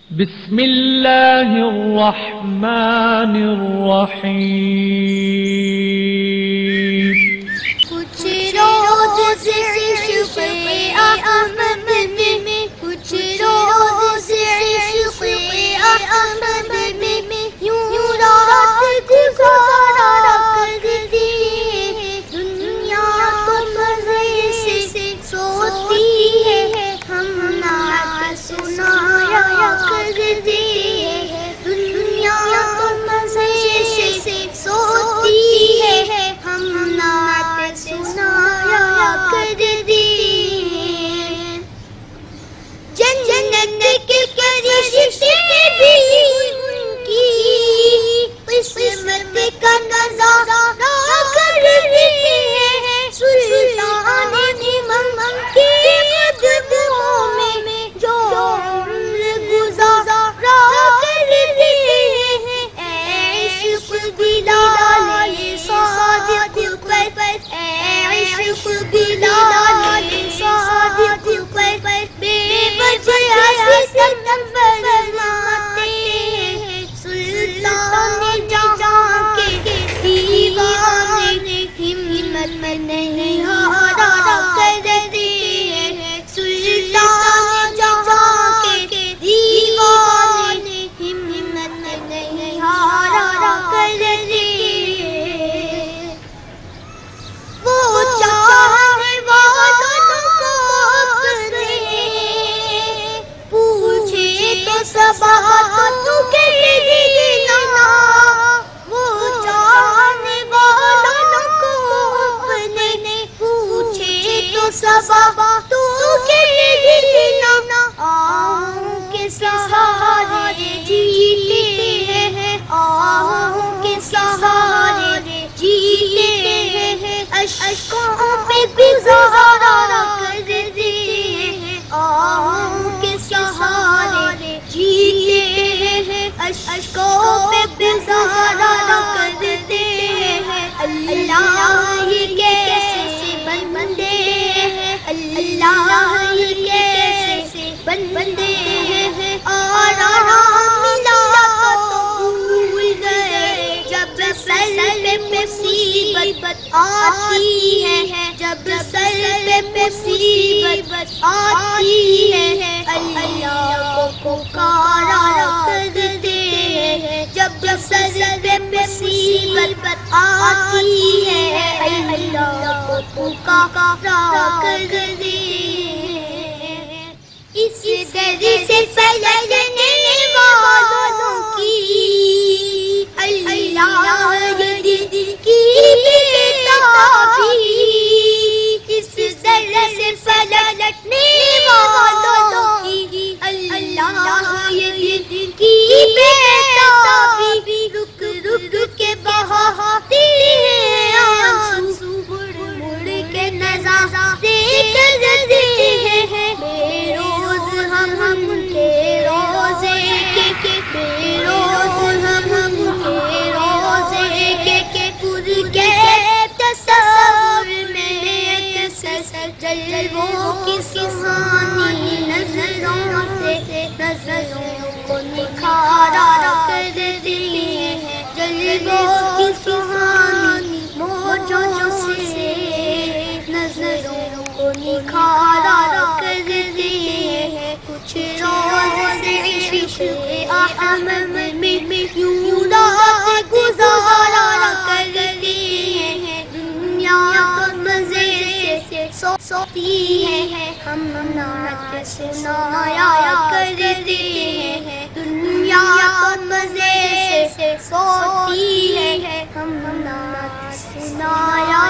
بسم اللہ الرحمن الرحیم کچھ روز عشق احمد میں کچھ روز عشق احمد میں یوں رات گزارا کرتی دنیا تو مزے سے سوتی ہے ہم نعت سنایا کرتی دنیا تو مزے سے سوتی ہے ہم نعت سنایا کرتی جنت کے فرشتے بھی ان کی قسمت کا نظارہ کرتے ہیں سلطان امام کے قدموں میں جو عمر گزارا کرتے ہیں عشق بلال صادق پر عشق بلال صادق پر بے وجہ ستم فرماتے ہیں سلطان جہاں کے دیوانے ہمت نہیں ہارا کرتے ہیں سلطان جہاں کے دیوانے ہمت نہیں ہارا کرتے وہ چاہنے والوں کو اپنے پوچھے تو صبا تو کہہ دینا وہ چاہنے والوں کو اپنے پوچھے تو صبا تو کہہ دینا آہوں کے سہارے جیتے ہیں آہوں کے سہارے جیتے ہیں اشکوں پہ گزارا کرتے ہیں آہوں کے سہارے جیتے ہیں اشکوں پہ گزارا کرتے ہیں اللہ یہ کیسے بندے ہیں اللہ یہ کیسے بندے ہیں آرام ملا تو بھول گئے جب سر پہ مصیبت آتی ہے جب سر پہ مصیبت آتی ہے اللہ کو پکارا کرتے ہیں جب سر پہ مصیبت آتی ہے اللہ کو پکارا کرتے ہیں اس در سے پلٹنے والوں کی اللہ دل کی بیتابی اس در سے پلٹنے والوں کی اللہ دل کی بیتابی رک رک کے بہاتے ہیں آنسو مڑ کے نظارے کرتے ہیں بے روز ہم کے روزے کے بے روز ہم کے روزے کے پر کے تصور میں اکثر جلووں کی سہانی نظروں کو نکھارا کرتے ہیں جلووں کی سہانی موجوں سے نظروں کو نکھارا کرتے ہیں کچھ روز عشق احمد میں یوں رات گزارا کرتے ہیں دنیا تو مزے سے سوتی ہے ہم نعت سنایا کرتے ہیں دنیا تو مزے سے سوتی ہے ہم نعت سنایا